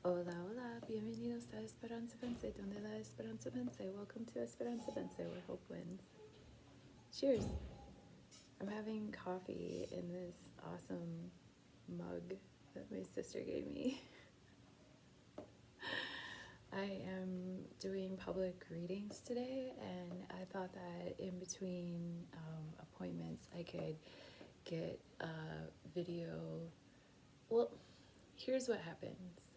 Hola, hola, bienvenidos a Esperanza Vence, donde la esperanza vence. Welcome to Esperanza Vence, where hope wins. Cheers! I'm having coffee in this awesome mug that my sister gave me. I am doing public readings today, and I thought that in between appointments I could get a video. Well, here's what happens.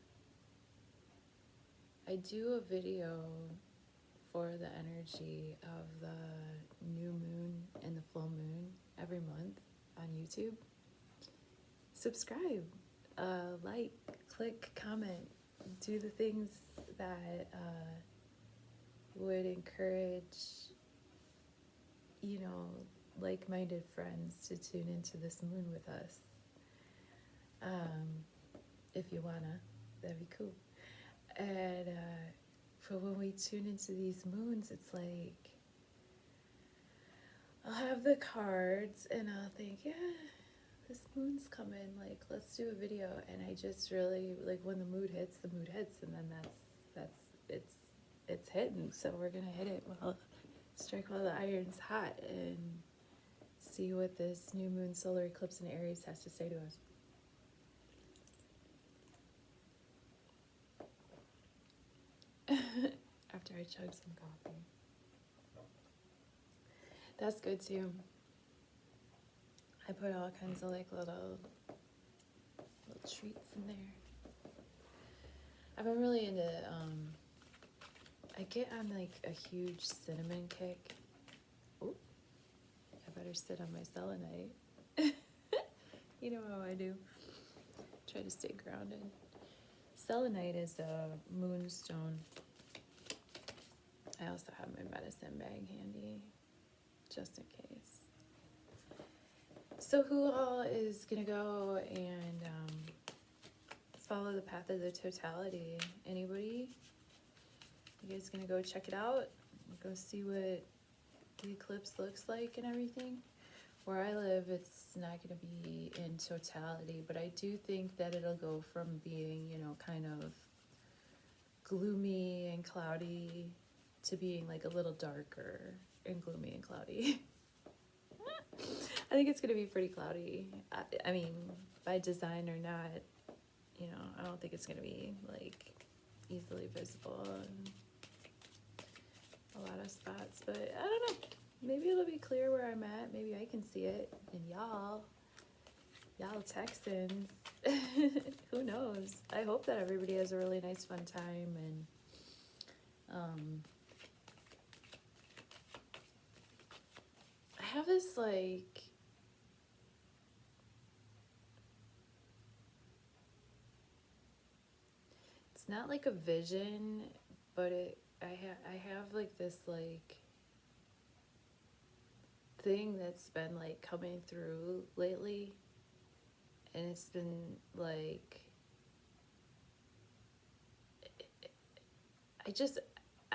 I do a video for the energy of the new moon and the full moon every month on YouTube. Subscribe, like, click, comment, do the things that would encourage, like-minded friends to tune into this moon with us. If you wanna, that'd be cool. And for when we tune into these moons, it's like I'll have the cards and I'll think, yeah, this moon's coming, like, let's do a video. And I just really, like, when the mood hits, and then it's hitting. So we're gonna hit it strike while the iron's hot and see what this new moon solar eclipse in Aries has to say to us. After I chug some coffee. That's good too. I put all kinds of like little treats in there. I've been really into, I get on like a huge cinnamon kick. Oh, I better sit on my selenite. You know how I do. Try to stay grounded. Selenite is a moonstone. I also have my medicine bag handy, just in case. So who all is gonna go and follow the path of the totality? Anybody? You guys gonna go check it out? Go see what the eclipse looks like and everything? Where I live, it's not gonna be in totality, but I do think that it'll go from being, kind of gloomy and cloudy to being like a little darker and gloomy and cloudy. I think it's gonna be pretty cloudy. I mean, by design or not, I don't think it's gonna be like easily visible in a lot of spots, but I don't know. Maybe it'll be clear where I'm at. Maybe I can see it, and y'all Texans, who knows? I hope that everybody has a really nice, fun time, and I have this like it's not like a vision, but I have like this like thing that's been like coming through lately, and it's been like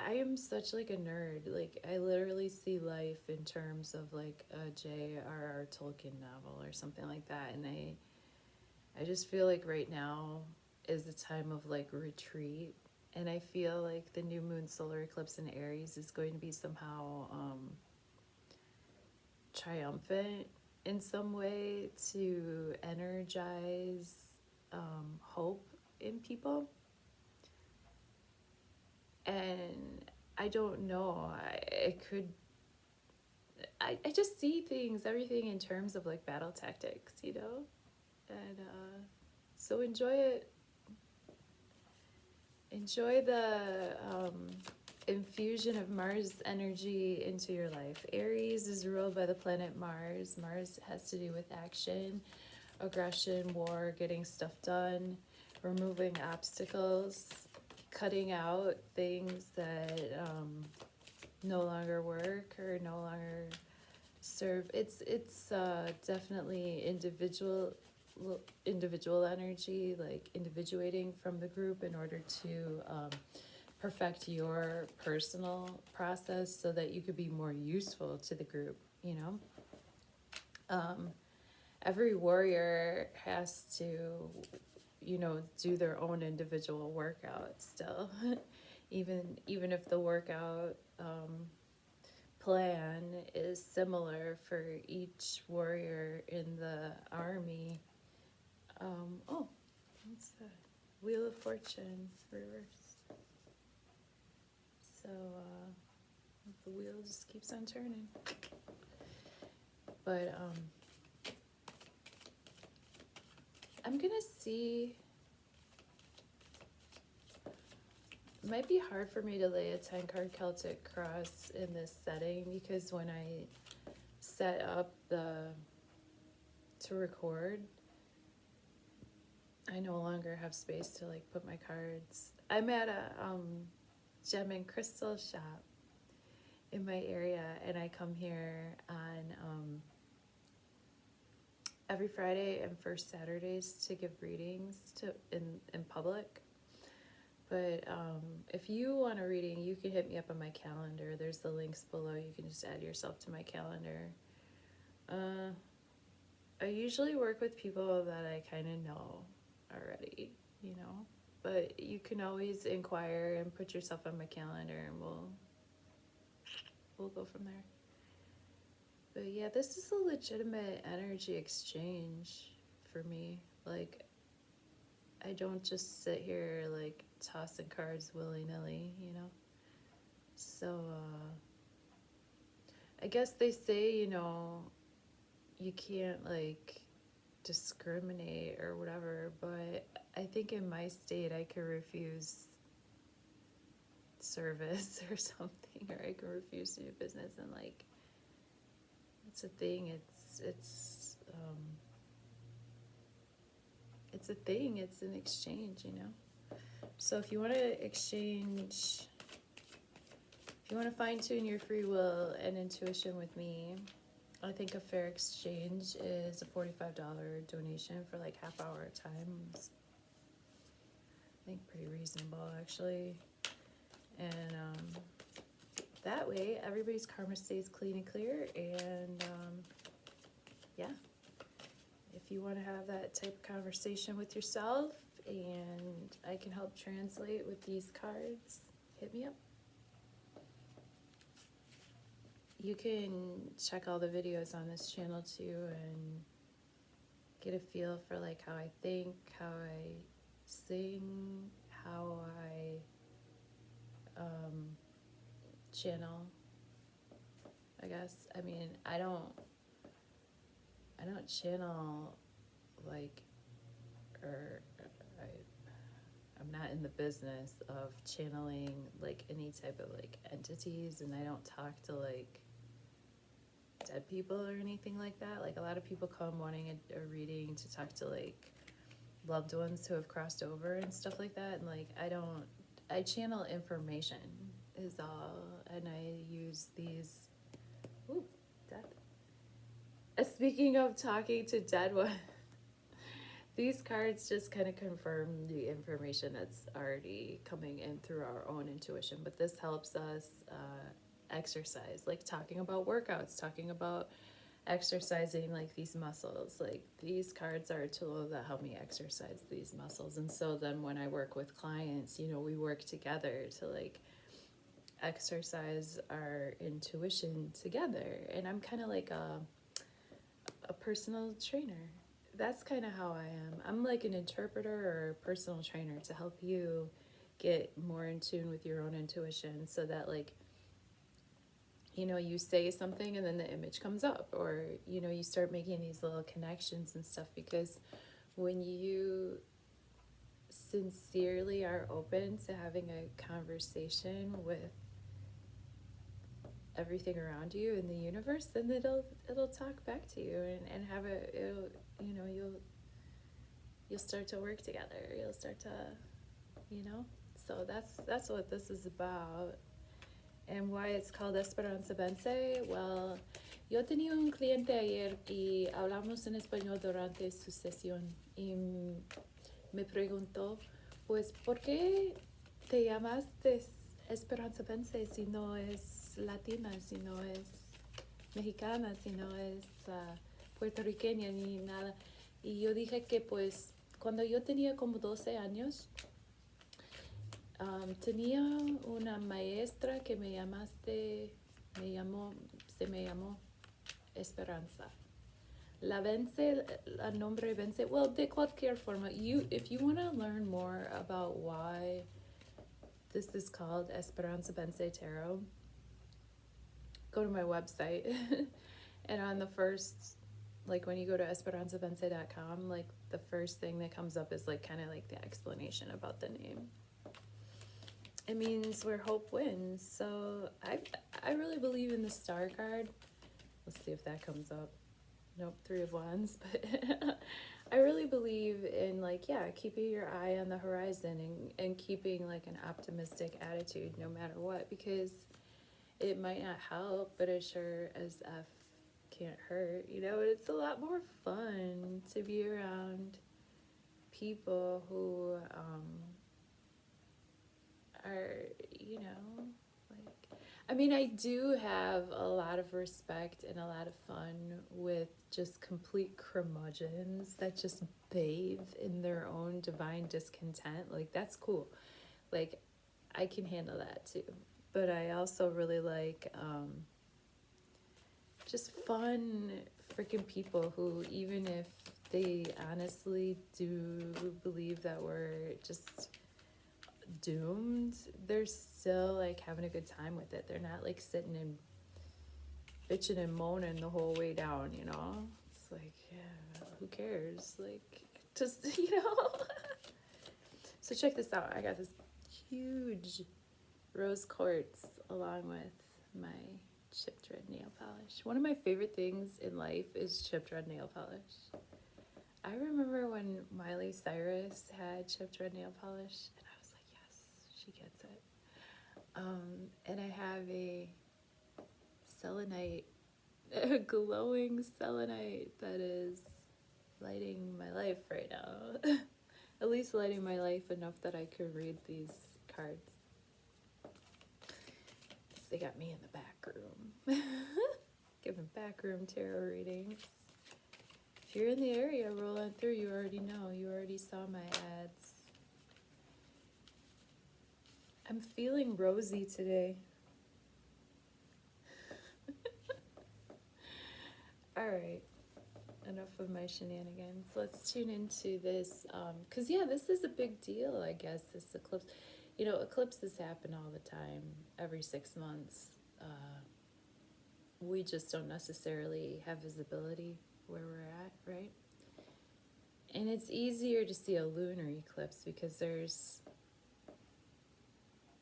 I am such like a nerd. Like I literally see life in terms of like a J.R.R. Tolkien novel or something like that, and I just feel like right now is the time of like retreat, and I feel like the new moon solar eclipse in Aries is going to be somehow triumphant in some way to energize hope in people. And I don't know, I just see everything in terms of like battle tactics, and so enjoy it. Enjoy the infusion of Mars energy into your life. Aries is ruled by the planet Mars. Mars has to do with action, aggression, war, getting stuff done, removing obstacles, cutting out things that no longer work or no longer serve. It's definitely individual energy, like individuating from the group in order to perfect your personal process so that you could be more useful to the group, every warrior has to you know, do their own individual workout still. Even if the workout plan is similar for each warrior in the army. Oh, what's that? Wheel of Fortune reverse. So the wheel just keeps on turning. But I'm gonna see. It might be hard for me to lay a 10-card Celtic cross in this setting because when I set up to record, I no longer have space to like put my cards. I'm at a gem and crystal shop in my area, and I come here on every Friday and first Saturdays to give readings in public. But if you want a reading, you can hit me up on my calendar. There's the links below. You can just add yourself to my calendar. I usually work with people that I kind of know already, you know. But you can always inquire and put yourself on my calendar, and we'll go from there. But yeah, this is a legitimate energy exchange for me. Like, I don't just sit here like tossing cards willy-nilly, you know. So I guess they say, you know, you can't like discriminate or whatever, but I think in my state I could refuse service or something, or I could refuse to do business, and like it's a thing. It's a thing. It's an exchange, you know. So if you want to exchange, if you want to fine-tune your free will and intuition with me, I think a fair exchange is a $45 donation for like half-hour time. It's, I think, pretty reasonable, actually. And that way, everybody's karma stays clean and clear. And yeah, if you want to have that type of conversation with yourself and I can help translate with these cards, hit me up. You can check all the videos on this channel too and get a feel for like how I think, how I sing, how I channel, I guess. I mean, I don't channel like, or I'm not in the business of channeling like any type of like entities, and I don't talk to like dead people or anything like that. Like, a lot of people come wanting a reading to talk to like loved ones who have crossed over and stuff like that, and like I channel information is all, and I use these death. Speaking of talking to dead ones, these cards just kind of confirm the information that's already coming in through our own intuition, but this helps us exercise, like talking about workouts, talking about exercising like these muscles. Like, these cards are a tool that help me exercise these muscles. And so then when I work with clients, you know, we work together to like exercise our intuition together. And I'm kind of like a personal trainer. That's kind of how I am. I'm like an interpreter or a personal trainer to help you get more in tune with your own intuition, so that like, you know, you say something and then the image comes up, or, you know, you start making these little connections and stuff. Because when you sincerely are open to having a conversation with everything around you in the universe, then it'll talk back to you and have it'll, you know, you'll start to work together. You'll start to, you know. So that's what this is about. And why it's called Esperanza Vence. Well, yo tenía un cliente ayer y hablamos en español durante su sesión, y me preguntó, pues, ¿por qué te llamas Esperanza Vence si no es latina, si no es mexicana, si no es puertorriqueña ni nada? Y yo dije que pues cuando yo tenía como 12 años, tenía una maestra que se me llamó Esperanza. La Vence, el nombre Vence, well, de cualquier forma, if you want to learn more about why this is called Esperanza Vence Tarot, go to my website. And on the first, like when you go to esperanzavence.com, like the first thing that comes up is like kind of like the explanation about the name. It means where hope wins. So I really believe in the star card. Let's see if that comes up. Nope, 3 of Wands. But I really believe in like, yeah, keeping your eye on the horizon and keeping like an optimistic attitude no matter what, because it might not help, but it sure as F can't hurt. You know, it's a lot more fun to be around people who are, you know, like, I mean, I do have a lot of respect and a lot of fun with just complete curmudgeons that just bathe in their own divine discontent. Like, that's cool. Like, I can handle that too. But I also really like just fun freaking people who, even if they honestly do believe that we're just doomed, they're still like having a good time with it. They're not like sitting and bitching and moaning the whole way down, you know? It's like, yeah, who cares? Like, just, you know? So check this out. I got this huge rose quartz along with my chipped red nail polish. One of my favorite things in life is chipped red nail polish. I remember when Miley Cyrus had chipped red nail polish, and I was like, yes, she gets it. And I have a selenite, a glowing selenite that is lighting my life right now. At least lighting my life enough that I could read these cards. They got me in the back room. Giving back room tarot readings. If you're in the area rolling through, you already know. You already saw my ads. I'm feeling rosy today. Alright, enough of my shenanigans. Let's tune into this, because yeah, this is a big deal, I guess, this eclipse. You know, eclipses happen all the time, every 6 months. We just don't necessarily have visibility where we're at, right? And it's easier to see a lunar eclipse because there's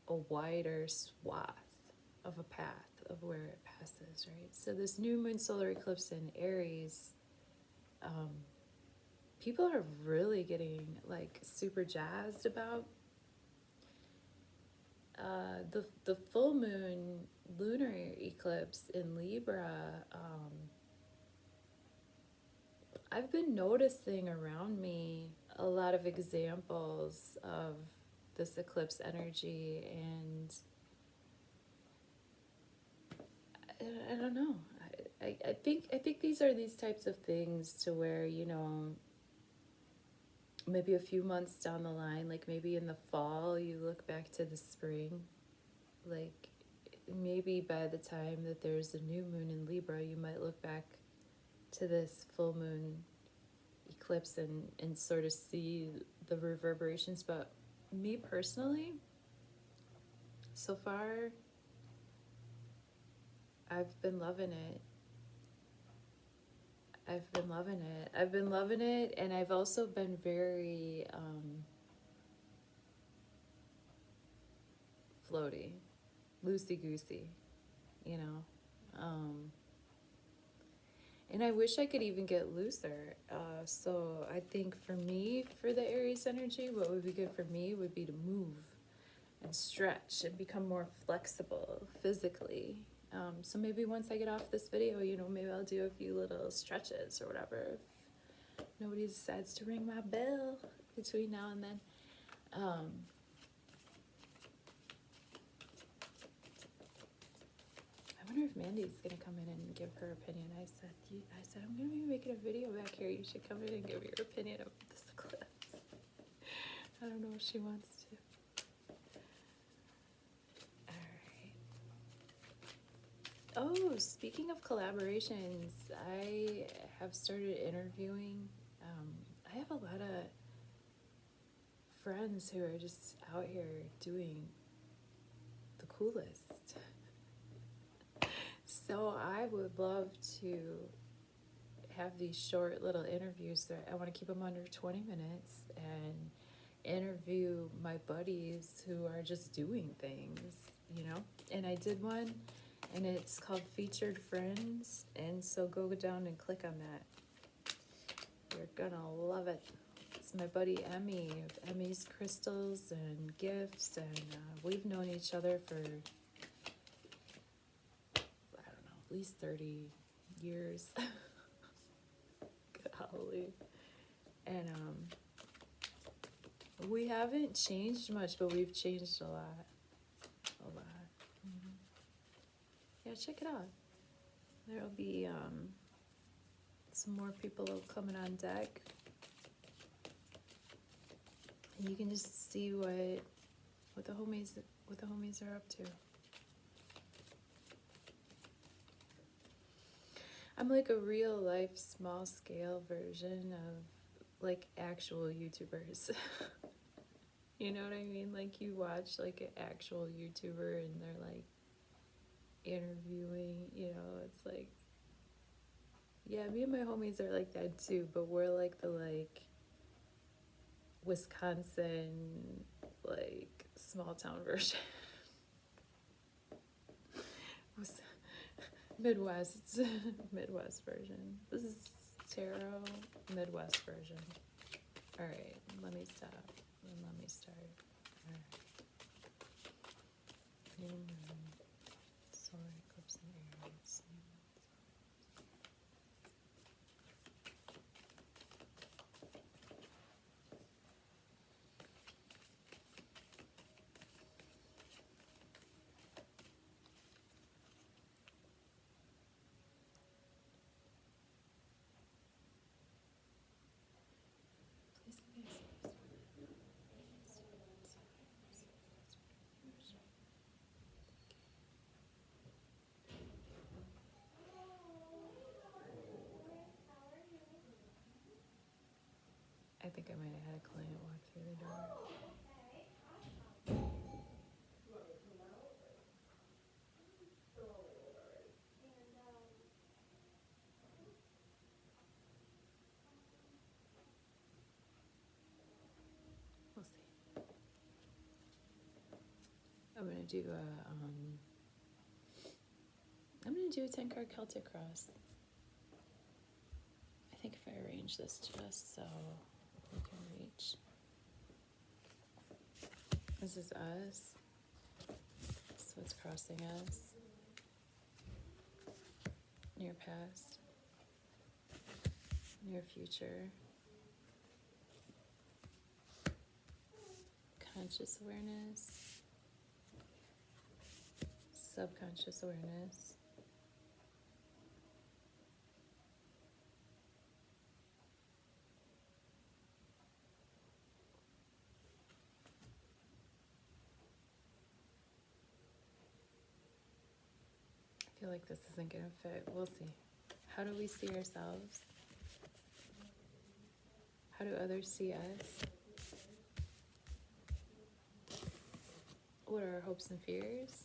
a wider swath of a path of where it passes, right? So this new moon solar eclipse in Aries, people are really getting like super jazzed about. The full moon lunar eclipse in Libra, I've been noticing around me a lot of examples of this eclipse energy, and I don't know. I think these are these types of things to where, you know, maybe a few months down the line, like maybe in the fall, you look back to the spring, like maybe by the time that there's a new moon in Libra, you might look back to this full moon eclipse and sort of see the reverberations. But me personally, so far, I've been loving it. I've been loving it, and I've also been very floaty, loosey-goosey, you know. And I wish I could even get looser. So I think for me, for the Aries energy, what would be good for me would be to move and stretch and become more flexible physically. So maybe once I get off this video, you know, maybe I'll do a few little stretches or whatever. If nobody decides to ring my bell between now and then. I wonder if Mandy's gonna come in and give her opinion. I said, I'm gonna be making a video back here. You should come in and give your opinion of this eclipse. I don't know if she wants to. All right. Oh, speaking of collaborations, I have started interviewing. I have a lot of friends who are just out here doing the coolest. So I would love to have these short little interviews that I want to keep them under 20 minutes and interview my buddies who are just doing things, you know? And I did one, and it's called Featured Friends, and so go down and click on that. You're gonna love it. It's my buddy Emmy of Emmy's Crystals and Gifts, and we've known each other for, I don't know, at least 30 years. Golly. And we haven't changed much, but we've changed a lot. A lot. Mm-hmm. Yeah, check it out. There'll be some more people coming on deck. And you can just see what the homies are up to. I'm like a real life small scale version of like actual YouTubers. You know what I mean? Like you watch like an actual YouTuber and they're like interviewing, you know, it's like, yeah, me and my homies are like that too, but we're like the like Wisconsin like small town version. Midwest version. This is Tarot Midwest version. All right, let me stop and let me start. All right. New moon, solar eclipse in Aries. I think I might have had a client walk through the door. We'll see. I'm gonna do a 10 card Celtic cross. I think if I arrange this just so we can reach. This is us. This is what's crossing us. Near past. Near future. Conscious awareness. Subconscious awareness. I feel like this isn't gonna fit. We'll see. How do we see ourselves? How do others see us? What are our hopes and fears?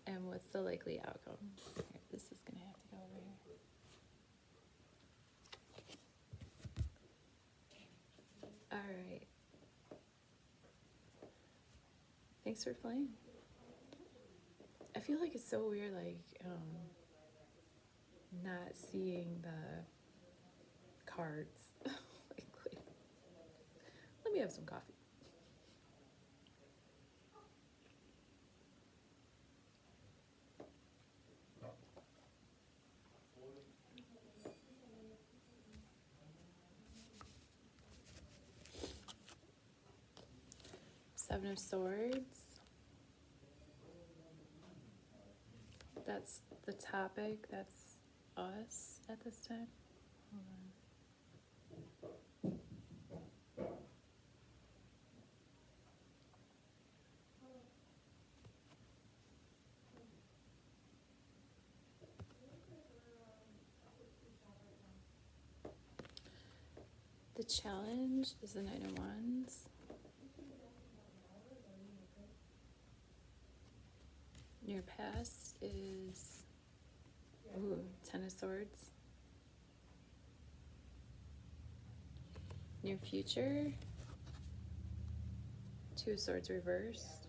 And what's the likely outcome? Here, this is gonna have to go over here. All right. Thanks for playing. I feel like it's so weird, like, not seeing the cards. Like, let me have some coffee. Seven of Swords. That's the topic. That's us at this time. Hold on. The challenge is the Knight of Wands. Your past is, ooh, Ten of Swords. Your future, Two of Swords reversed.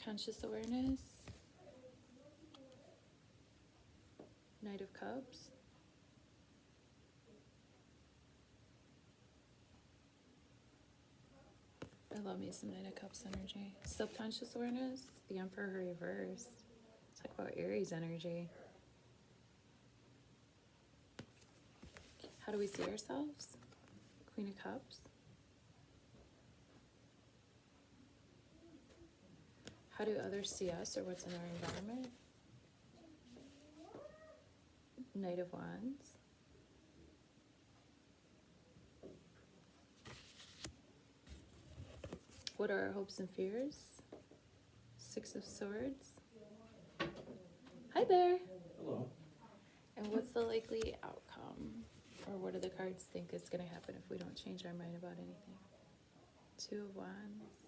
Conscious awareness, Knight of Cups. I love me some Knight of Cups energy. Subconscious awareness, the Emperor reversed. Talk about Aries energy. How do we see ourselves? Queen of Cups. How do others see us, or what's in our environment? Knight of Wands. What are our hopes and fears? Six of Swords. Hi there. Hello. And what's the likely outcome? Or what do the cards think is going to happen if we don't change our mind about anything? Two of Wands.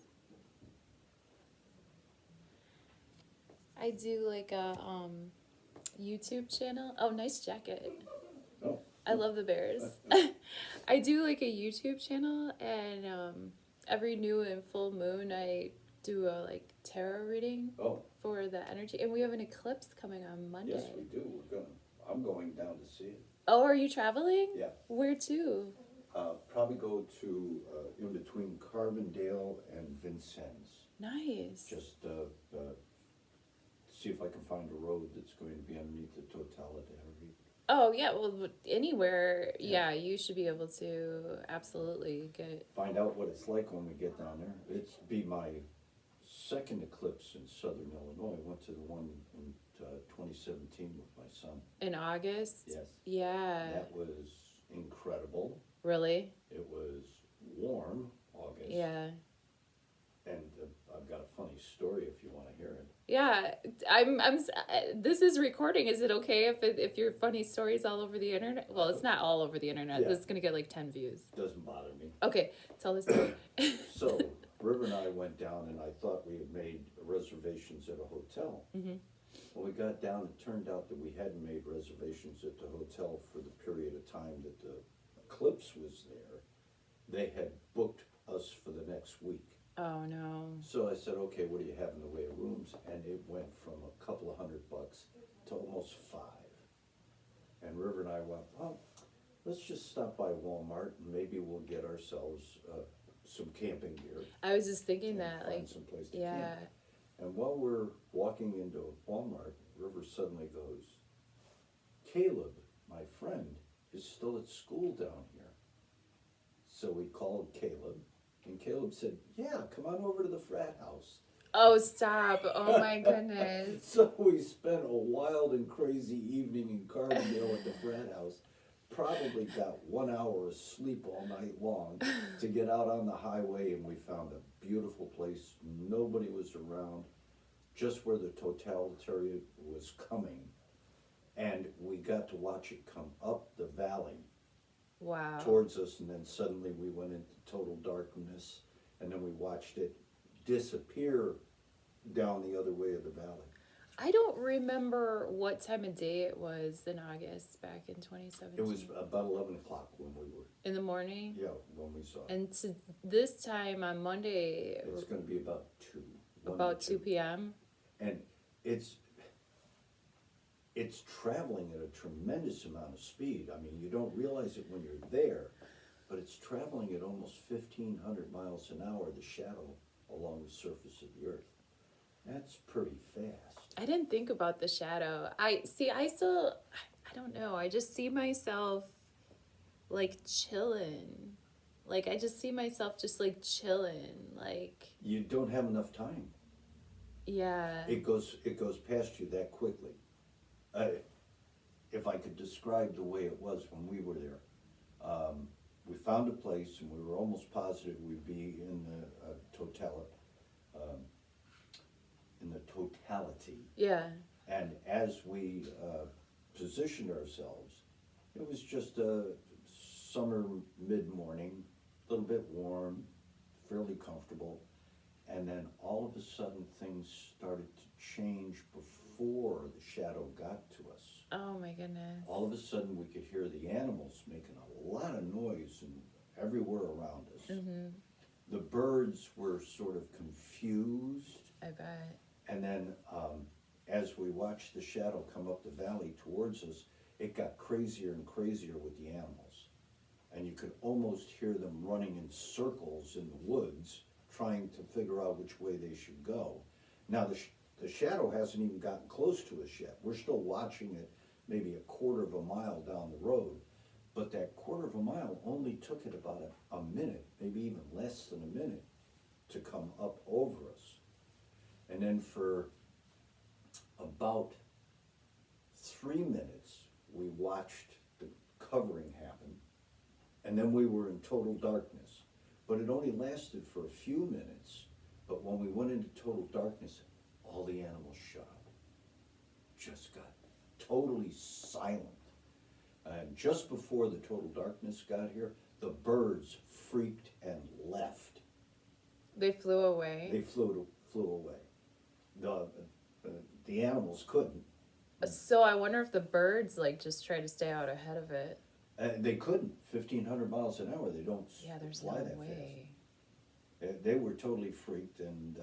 I do like a YouTube channel. Oh, nice jacket. Oh. I love the bears. I do like a YouTube channel, and every new and full moon I do a like tarot reading for the energy. And we have an eclipse coming on Monday. Yes, we do. I'm going down to see it. Oh, are you traveling? Yeah. Where to? Probably go to in between Carbondale and Vincennes. Nice. Just see if I can find a road that's going to be underneath the Tarotonline. Oh yeah, well anywhere, yeah, you should be able to absolutely get. Find out what it's like when we get down there. It's be my second eclipse in Southern Illinois. I went to the one in 2017 with my son. In August? Yes. Yeah. That was incredible. Really? It was warm, August. Yeah. And I've got a funny story if you want to hear it. Yeah, this is recording. Is it okay if your funny story's all over the internet? Well, it's not all over the internet. Yeah. This is going to get like 10 views. Doesn't bother me. Okay, tell the story. So, River and I went down, and I thought we had made reservations at a hotel. Mm-hmm. When we got down, it turned out that we hadn't made reservations at the hotel for the period of time that the eclipse was there. They had booked us for the next week. Oh, no. So I said, okay, what do you have in the way of rooms? And it went from a couple of $100 to almost $5. And River and I went, well, let's just stop by Walmart and maybe we'll get ourselves some camping gear. I was just thinking that, find like, someplace to yeah. camp. And while we're walking into Walmart, River suddenly goes, Caleb, my friend, is still at school down here. So we called Caleb, and Caleb said, yeah, come on over to the frat house. Oh, stop. Oh, my goodness. So we spent a wild and crazy evening in Carbondale at the frat house. Probably got 1 hour of sleep all night long to get out on the highway, and we found a beautiful place. Nobody was around, just where the totalitarian was coming. And we got to watch it come up the valley. Wow. Towards us, and then suddenly we went into total darkness, and then we watched it disappear down the other way of the valley. I don't remember what time of day it was in August back in 2017. It was about 11 o'clock when we were. In the morning? Yeah, when we saw it. And to this time on Monday... It's going to be about 2. About 2 p.m.? And it's traveling at a tremendous amount of speed. I mean, you don't realize it when you're there, but it's traveling at almost 1,500 miles an hour, the shadow along the surface of the earth. That's pretty fast. I didn't think about the shadow. I don't know. I just see myself like chilling. Like, I just see myself just like chilling. Like, you don't have enough time. Yeah. It goes past you that quickly. If I could describe the way it was when we were there, we found a place and we were almost positive we'd be in the in the totality. Yeah. And as we positioned ourselves, it was just a summer mid-morning, a little bit warm, fairly comfortable. And then all of a sudden things started to change before the shadow got to us. Oh my goodness. All of a sudden we could hear the animals making a lot of noise and everywhere around us. Mm-hmm. The birds were sort of confused. I bet. And then as we watched the shadow come up the valley towards us, it got crazier and crazier with the animals. And you could almost hear them running in circles in the woods, trying to figure out which way they should go. Now the shadow hasn't even gotten close to us yet. We're still watching it maybe a quarter of a mile down the road. But that quarter of a mile only took it about a minute, maybe even less than a minute, to come up over us. And then for about 3 minutes, we watched the covering happen, and then we were in total darkness. But it only lasted for a few minutes, but when we went into total darkness, all the animals shut up. Just got totally silent. And just before the total darkness got here, the birds freaked and left. They flew away? They flew away. The animals couldn't. So I wonder if the birds like just try to stay out ahead of it. They couldn't. 1,500 miles an hour. They don't Yeah, there's fly no that way. fast. They were totally freaked, and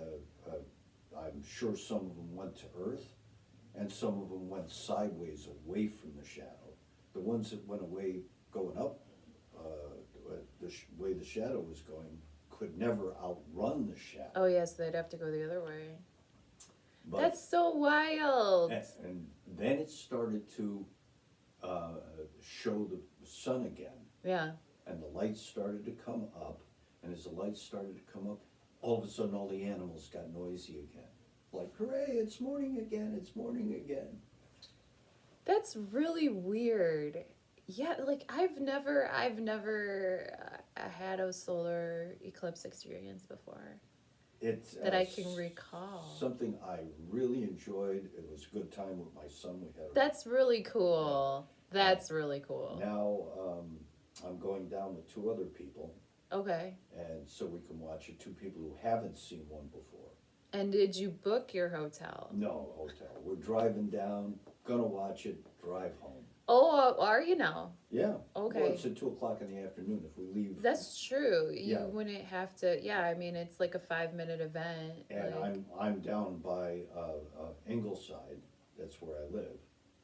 I'm sure some of them went to Earth, and some of them went sideways away from the shadow. The ones that went away going up, the way the shadow was going, could never outrun the shadow. Oh yes, they'd have to go the other way. But, That's so wild. and then it started to show the sun again. Yeah. And the lights started to come up, and as the lights started to come up, all of a sudden all the animals got noisy again. Like, hooray, it's morning again, it's morning again. That's really weird. Yeah, like I've never had a solar eclipse experience before It's that I can recall. something I really enjoyed. It was a good time with my son. We had That's really cool. That's really cool. Now I'm going down with 2 other people, Okay. and so we can watch it. 2 people who haven't seen one before. And did you book your hotel? No hotel. We're driving down, gonna watch it, drive home. Oh, are you now? Yeah. Okay. Well, it's at 2:00 in the afternoon if we leave. That's true. You Yeah. wouldn't have to. Yeah, I mean it's like a 5-minute event. And like, I'm down by Ingleside. That's where I live.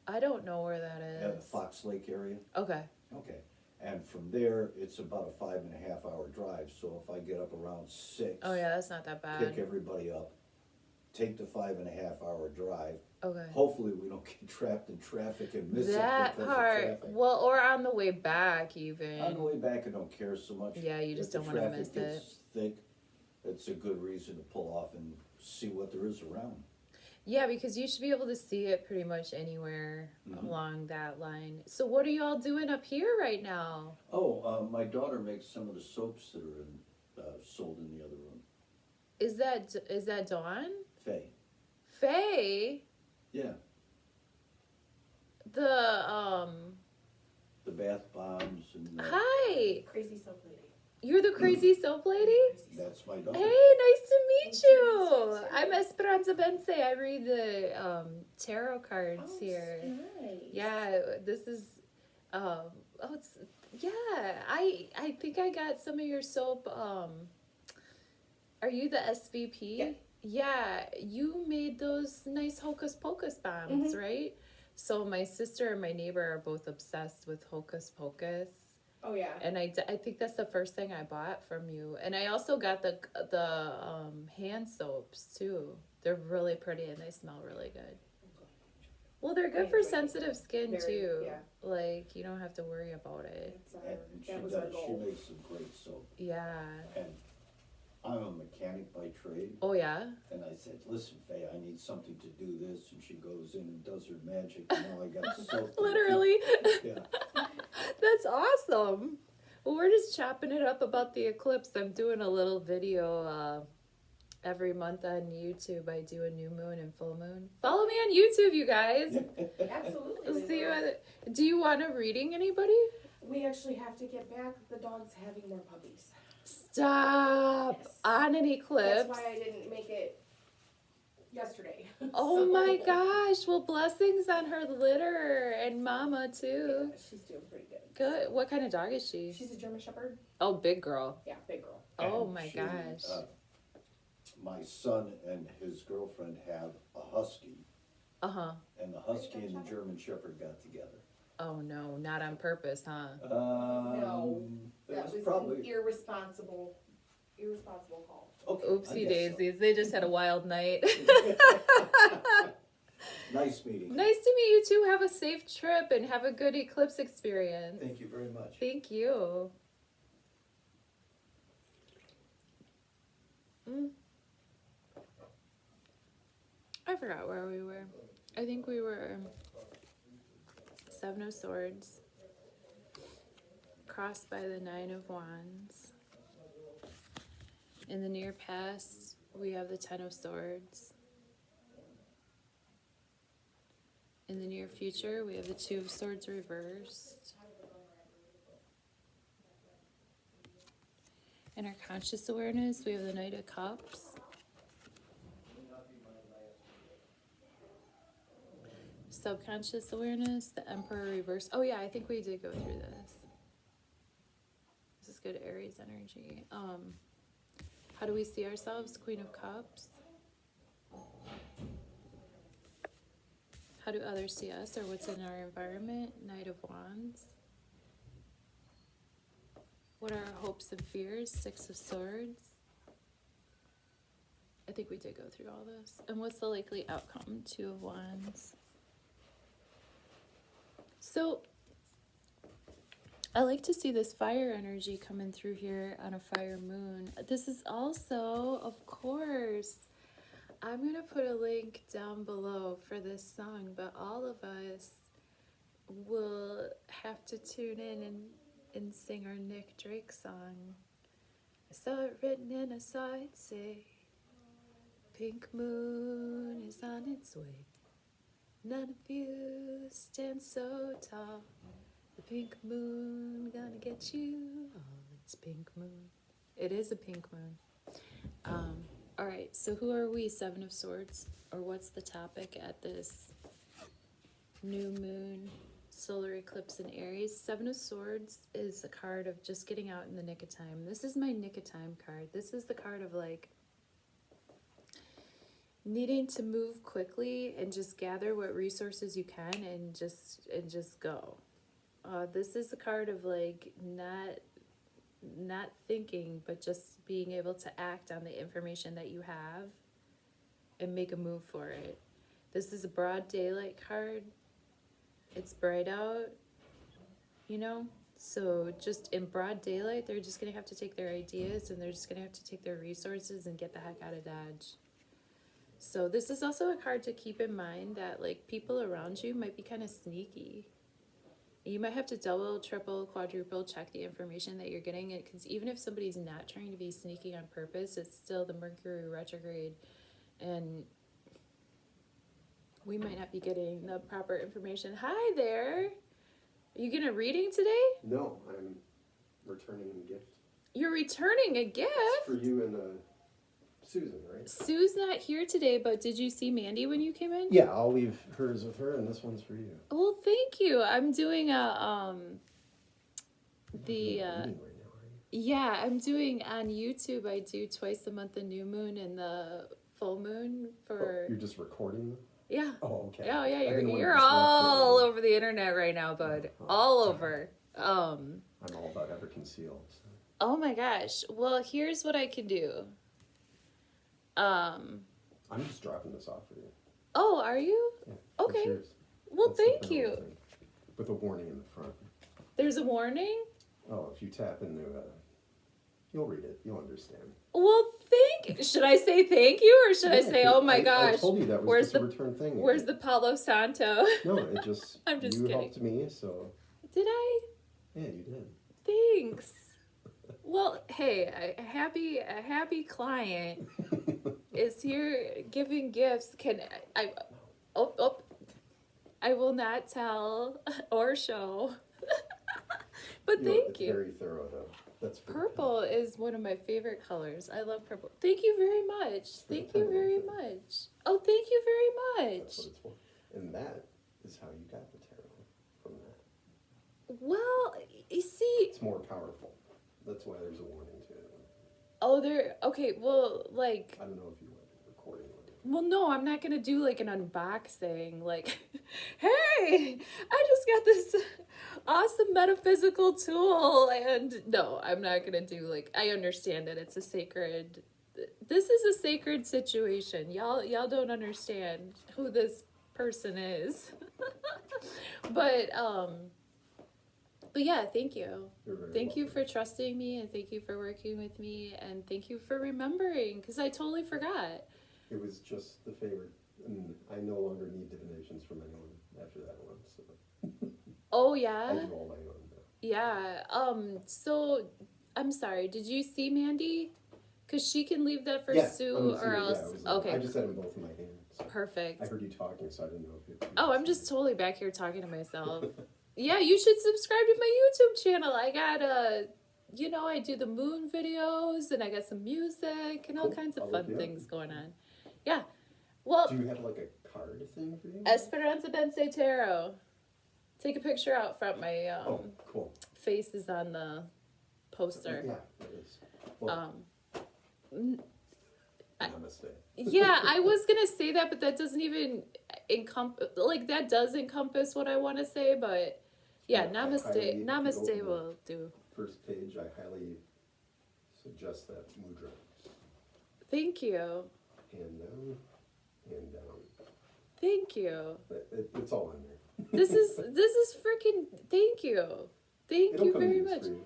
I don't know where that is. Fox Lake area. Okay. Okay. And from there, it's about a 5.5-hour drive. So if I get up around 6, Oh yeah, that's not that bad. pick everybody up, take the 5.5-hour drive. Okay. Hopefully we don't get trapped in traffic and miss That it because part. of traffic. Well, or on the way back even. On the way back, I don't care so much. Yeah, you just If the don't wanna traffic miss gets thick, it's a good reason to pull off and see what there is around. Yeah, because you should be able to see it pretty much anywhere Mhm. along that line. So what are you all doing up here right now? Oh, my daughter makes some of the soaps that are sold in the other room. Is that Dawn? Faye. Faye? Yeah. The The bath bombs and Hi. Crazy soap lady. You're the crazy soap lady? that's my daughter. Hey, nice to meet you. I'm Esperanza Vence. I read the tarot cards here. Nice. Yeah, this is it's yeah, I think I got some of your soap. Are you the SVP? Yeah. Yeah, you made those nice Hocus Pocus bombs, right? So my sister and my neighbor are both obsessed with Hocus Pocus. Oh yeah. And I think that's the first thing I bought from you. And I also got the hand soaps too. They're really pretty and they smell really good. Well, they're good for sensitive skin Very, too. yeah. Like you don't have to worry about it. And That was our she goal. makes some great soap. Yeah. And I'm a mechanic by trade. Oh yeah. And I said, listen, Faye, I need something to do this. And she goes in and does her magic. And now I got soap. Literally. Yeah. That's awesome. Well, we're just chopping it up about the eclipse. I'm doing a little video every month on YouTube I do a new moon and full moon. Follow me on YouTube, you guys. Absolutely. See what? Do you want a reading, anybody? We actually have to get back. The dog's having more puppies. Stop Yes. on an eclipse. That's why I didn't make it yesterday. Oh So- my gosh! Well, blessings on her litter and Mama too. Yeah, she's doing pretty good. Good. What kind of dog is she? She's a German Shepherd. Oh, big girl. Yeah, big girl. Oh And my she, gosh. My son and his girlfriend have a husky, Uh huh. and the husky and the German Shepherd got together. Oh no, not on purpose, huh? No, It that was was probably an irresponsible call. okay. I Oopsie guess so. daisies. They just had a wild night. Nice meeting. Nice to meet you too. Have a safe trip and have a good eclipse experience. Thank you very much. Thank you. I forgot where we were. I think we were Seven of Swords, crossed by the Nine of Wands. In the near past, we have the Ten of Swords. In the near future, we have the Two of Swords reversed. In our conscious awareness, we have the Knight of Cups. Subconscious awareness, the Emperor reverse. Oh yeah, I think we did go through this. This is good Aries energy. How do we see ourselves? Queen of Cups. How do others see us, or what's in our environment? Knight of Wands. What are our hopes and fears? Six of Swords. I think we did go through all this. And what's the likely outcome? Two of Wands. So, I like to see this fire energy coming through here on a fire moon. This is also, of course, I'm going to put a link down below for this song, but all of us will have to tune in and sing our Nick Drake song. I saw it written and I saw it say, pink moon is on its way. None of you stand so tall. The pink moon gonna get you all. It's pink moon. It is a pink moon. All right, so who are we? Seven of Swords, or what's the topic at this new moon solar eclipse in Aries? Seven of Swords is a card of just getting out in the nick of time. This is my nick of time card. This is the card of like needing to move quickly and just gather what resources you can and just go. This is a card of like not thinking, but just being able to act on the information that you have and make a move for it. This is a broad daylight card. It's bright out, you know? So just in broad daylight, they're just gonna have to take their ideas and they're just gonna have to take their resources and get the heck out of Dodge. So this is also a card to keep in mind that like people around you might be kind of sneaky. You might have to double, triple, quadruple check the information that you're getting, because even if somebody's not trying to be sneaky on purpose, it's still the Mercury retrograde, and we might not be getting the proper information. Hi there. Are you getting a reading today? No, I'm returning a gift. You're returning a gift? It's for you and Susan, right? Sue's not here today, but did you see Mandy when you came in? Yeah, I'll leave hers with her, and this one's for you. Well, thank you. I'm doing You're reading right now, are you? yeah, I'm doing on YouTube. I do twice a month the new moon and the full moon for Oh, you're just recording them? yeah. Oh, okay. Oh yeah, I didn't want to you're disrupt all you. over the internet right now, bud. Oh, All sorry. over. I'm all about ever concealed. So. Oh my gosh. Well, here's what I can do. I'm just dropping this off for you. Oh, are you? Yeah, Okay. it's yours. Well, That's the thank penalty you. thing. With a warning in the front. There's a warning? Oh, if you tap into you'll read it. You'll understand. Well, should I say thank you, or should I Yeah, say, oh my I gosh, told you that was where's just a the- return thing. where's the Palo Santo? No, it just, I'm just you kidding. helped me, so Did I? yeah, you did. Thanks. Well, hey, a happy client is here giving gifts. Can I? Oh, I will not tell or show. But thank It's you. very thorough, though. That's for the Purple is one of my favorite colors. I love purple. Thank you very much. Thank you very much. Oh, thank you very pen. much. That's what it's for. And that is how you got the tarot from that. Well, you see, It's more powerful. That's why there's a warning to it. oh, there. Okay, well, like, I don't know if you want the recording or not. well, no, I'm not gonna do like an unboxing. Like, hey, I just got this awesome metaphysical tool, and no, I'm not gonna do like. I understand that it's a sacred. This is a sacred situation. Y'all don't understand who this person is. But yeah, thank you. You're very Thank you welcome. for trusting me, and thank you for working with me, and thank you for remembering, because I totally forgot. It was just the favorite, and I no longer need divinations from anyone after that one. So Oh I yeah? do all my own now. Yeah. So I'm sorry, did you see Mandy? Because she can leave that for Yeah, Sue, I'm or yeah, else. it was, Okay, I just had them both in my hand. So perfect. I heard you talking, so I didn't know if you. Oh, I'm just totally back here talking to myself. Yeah, you should subscribe to my YouTube channel. I got I do the moon videos, and I got some music and all Cool. kinds of I'll fun look you up. things going on. Yeah. Well, Do you have like a card thing for you? Esperanza Vence Tarot. Take a picture out front. My Oh, cool. face is on the poster. Yeah, it is. Well, namaste. Yeah, I was gonna say that, but that doesn't even encompass. Like, that does encompass what I want to say, but yeah, Yeah, I namaste. highly- if you Namaste open the- will do. First page, I highly suggest that mudra. Thank you. Hand down, hand down. Thank you. But it's all in there. This is freaking. Thank you. Thank It'll you come very to you much. free.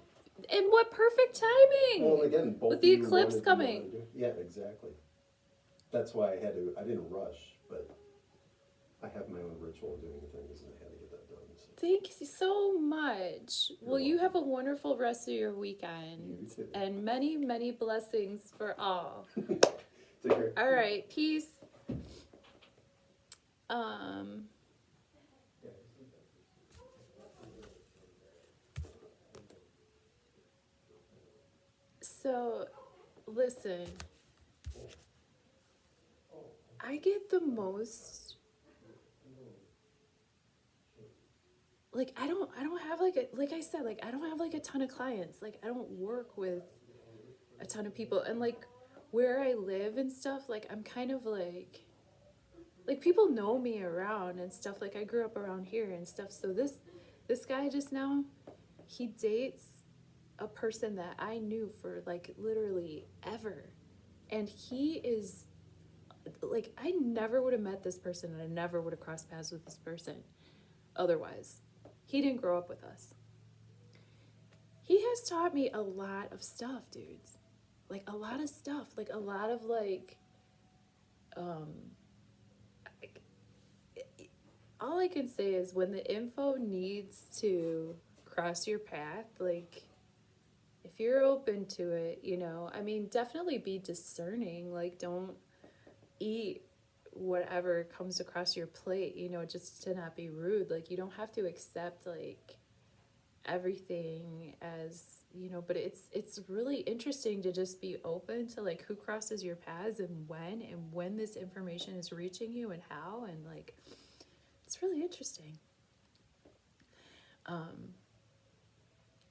And what perfect timing! Well, again, both With of the you eclipse wanted coming. to yeah, exactly. That's why I didn't rush, but I have my own ritual of doing things and I had to get that done. So. Thank you so much. Well, you have a wonderful rest of your weekend. You too. And many, many blessings for all. Take care. All right, peace. So, listen. I get the most, like, I don't have like I said, like, I don't have like a ton of clients. Like, I don't work with a ton of people, and like where I live and stuff, like, I'm kind of like people know me around and stuff. Like, I grew up around here and stuff. So this guy just now, he dates a person that I knew for like literally ever, and he is like, I never would have met this person, and I never would have crossed paths with this person otherwise. He didn't grow up with us. He has taught me a lot of stuff, dudes. Like, a lot of stuff. Like, a lot of like, all I can say is, when the info needs to cross your path, like, if you're open to it, I mean, definitely be discerning. Like, don't eat whatever comes across your plate, just to not be rude. Like, you don't have to accept like everything as, but it's really interesting to just be open to like who crosses your paths and when this information is reaching you and how, and like, it's really interesting.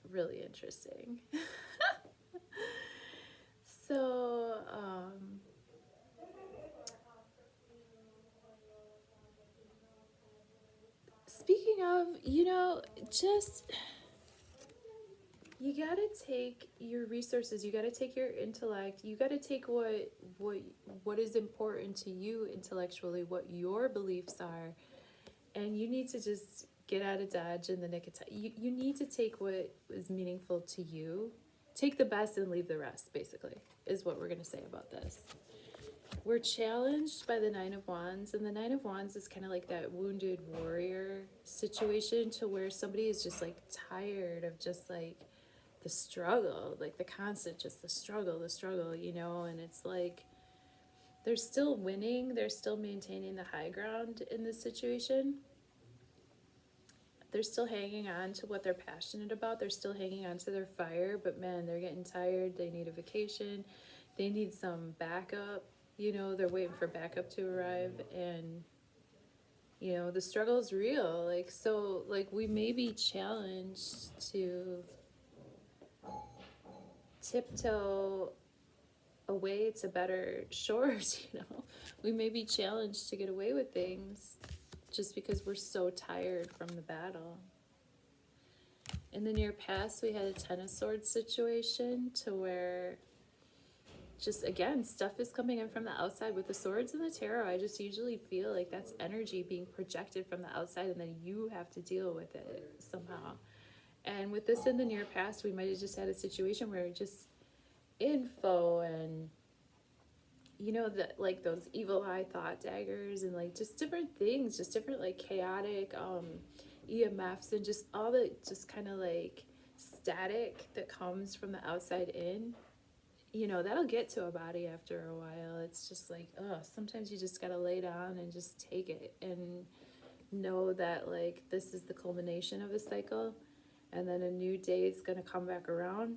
Really interesting. So, speaking of, just, you gotta take your resources, you gotta take your intellect, you gotta take what is important to you intellectually, what your beliefs are, and you need to just get out of Dodge in the nick of time. You need to take what is meaningful to you. Take the best and leave the rest, basically, is what we're gonna say about this. We're challenged by the Nine of Wands, and the Nine of Wands is kind of like that wounded warrior situation, to where somebody is just like tired of just like the struggle, like the constant, just the struggle, you know, and it's like they're still winning, they're still maintaining the high ground in this situation. They're still hanging on to what they're passionate about, they're still hanging on to their fire, but man, they're getting tired, they need a vacation, they need some backup, you know, they're waiting for backup to arrive, and you know, the struggle is real. Like, so, like, we may be challenged to tiptoe away to better shores, you know. We may be challenged to get away with things just because we're so tired from the battle. In the near past, we had a Ten of Swords situation to where just, again, stuff is coming in from the outside. With the swords and the tarot, I just usually feel like that's energy being projected from the outside, and then you have to deal with it somehow. And with this in the near past, we might have just had a situation where just info and, you know, that, like, those evil eye thought daggers and like just different things, just different like chaotic EMFs and just all the just kind of like static that comes from the outside in, you know, that'll get to a body after a while. It's just like, oh, sometimes you just gotta lay down and just take it and know that, like, this is the culmination of a cycle, and then a new day is gonna come back around.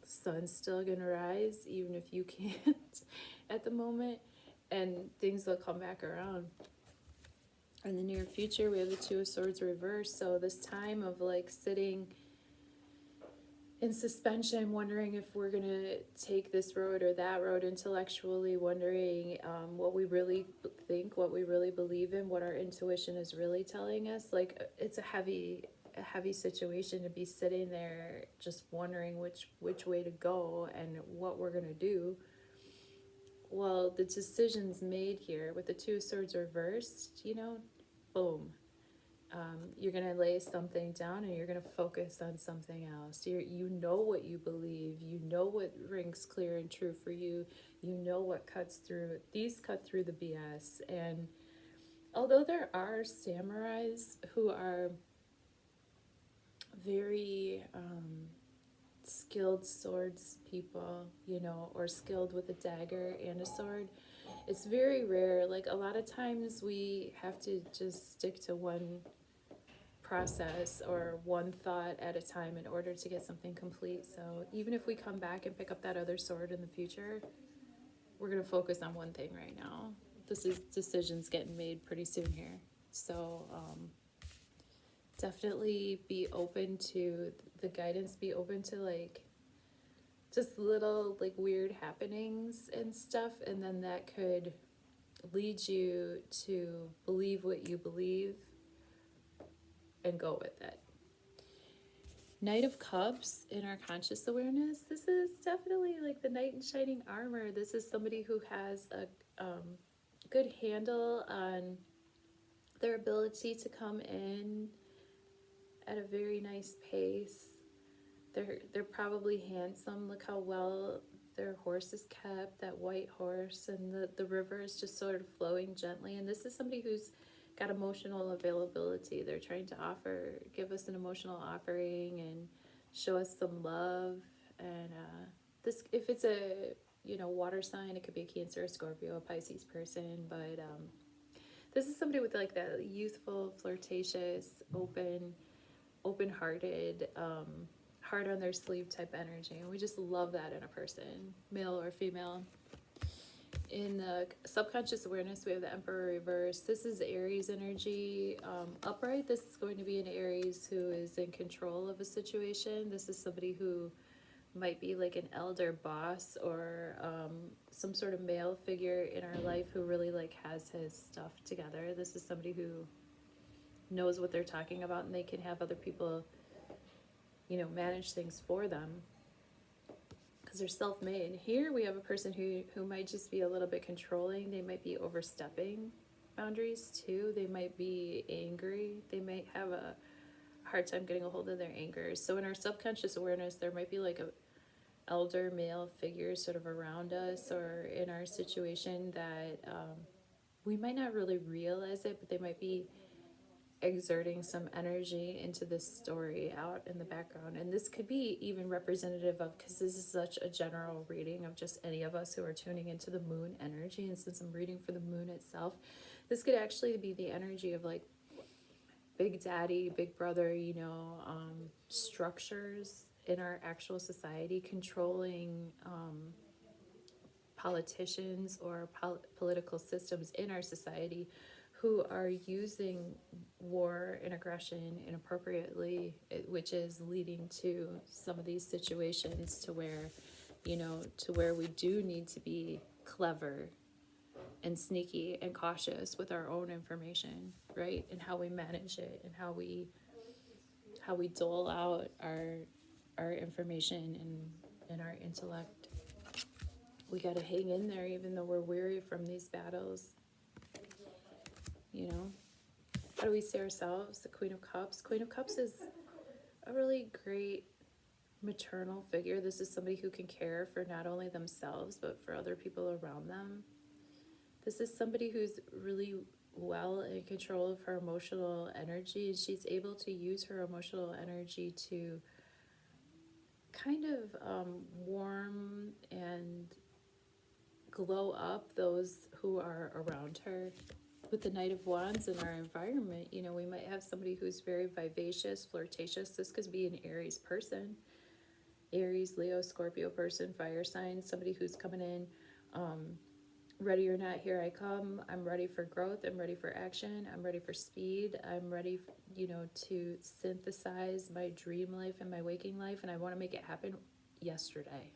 The sun's still gonna rise, even if you can't at the moment, and things will come back around. In the near future, we have the Two of Swords reversed, so this time of like sitting in suspension, wondering if we're gonna take this road or that road, intellectually wondering what we really think, what we really believe in, what our intuition is really telling us. Like, it's a heavy situation to be sitting there just wondering which way to go and what we're gonna do. Well, the decisions made here with the Two of Swords reversed, you know, boom. You're going to lay something down and you're going to focus on something else. You know what you believe. You know what rings clear and true for you. You know what cuts through. These cut through the BS. And although there are samurais who are very skilled swords people, you know, or skilled with a dagger and a sword, it's very rare. Like, a lot of times we have to just stick to one process or one thought at a time in order to get something complete. So even if we come back and pick up that other sword in the future, we're going to focus on one thing right now. This is decisions getting made pretty soon here. So definitely be open to the guidance, be open to like just little like weird happenings and stuff, and then that could lead you to believe what you believe and go with it. Knight of Cups in our conscious awareness, this is definitely like the knight in shining armor. This is somebody who has a good handle on their ability to come in at a very nice pace. They're probably handsome. Look how well their horse is kept, that white horse, and the river is just sort of flowing gently. And this is somebody who's got emotional availability. They're trying to give us an emotional offering and show us some love. And this, if it's a, you know, water sign, it could be a Cancer, a Scorpio, a Pisces person. But this is somebody with like that youthful, flirtatious, open-hearted, heart on their sleeve type energy. And we just love that in a person, male or female. In the subconscious awareness, we have the Emperor reverse. This is Aries energy. Upright, this is going to be an Aries who is in control of a situation. This is somebody who might be like an elder boss or some sort of male figure in our life who really like has his stuff together. This is somebody who knows what they're talking about, and they can have other people, you know, manage things for them because they're self-made. Here we have a person who might just be a little bit controlling. They might be overstepping boundaries too. They might be angry. They might have a hard time getting a hold of their anger. So in our subconscious awareness, there might be like a elder male figure sort of around us or in our situation that we might not really realize it, but they might be exerting some energy into this story out in the background. And this could be even representative of, because this is such a general reading of just any of us who are tuning into the moon energy. And since I'm reading for the moon itself, this could actually be the energy of like Big Daddy, Big Brother, you know, structures in our actual society controlling politicians or political systems in our society who are using war and aggression inappropriately, which is leading to some of these situations to where, you know, to where we do need to be clever and sneaky and cautious with our own information, right? And how we manage it and how we dole out our information and our intellect. We got to hang in there even though we're weary from these battles. You know, how do we see ourselves? The Queen of Cups. Queen of Cups is a really great maternal figure. This is somebody who can care for not only themselves, but for other people around them. This is somebody who's really well in control of her emotional energy. She's able to use her emotional energy to kind of warm and glow up those who are around her. With the Knight of Wands in our environment, you know, we might have somebody who's very vivacious, flirtatious. This could be an Aries person. Aries, Leo, Scorpio person, fire sign, somebody who's coming in, ready or not, here I come. I'm ready for growth. I'm ready for action. I'm ready for speed. I'm ready, you know, to synthesize my dream life and my waking life. And I want to make it happen yesterday.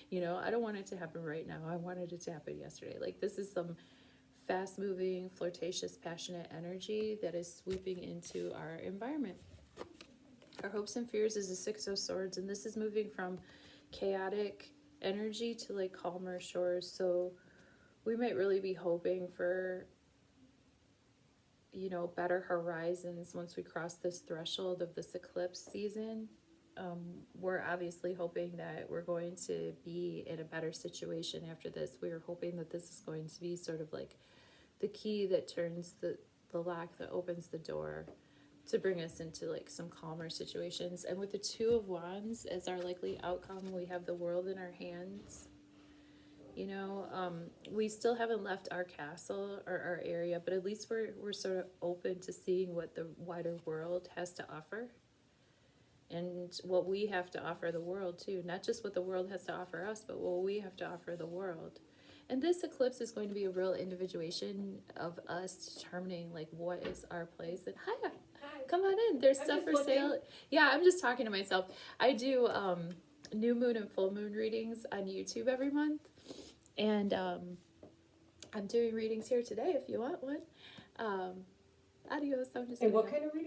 You know, I don't want it to happen right now. I wanted it to happen yesterday. Like, this is some fast moving, flirtatious, passionate energy that is sweeping into our environment. Our hopes and fears is the Six of Swords, and this is moving from chaotic energy to like calmer shores. So we might really be hoping for, you know, better horizons once we cross this threshold of this eclipse season. We're obviously hoping that we're going to be in a better situation after this. We're hoping that this is going to be sort of like the key that turns the lock that opens the door to bring us into like some calmer situations. And with the Two of Wands as our likely outcome, we have the world in our hands. You know, we still haven't left our castle or our area, but at least we're sort of open to seeing what the wider world has to offer. And what we have to offer the world too. Not just what the world has to offer us, but what we have to offer the world. And this eclipse is going to be a real individuation of us determining like what is our place. And hi, come on in. There's stuff for sale. Yeah, I'm just talking to myself. I do new moon and full moon readings on YouTube every month. And I'm doing readings here today if you want one. Adios. I'm just And gonna what go. kind of reading?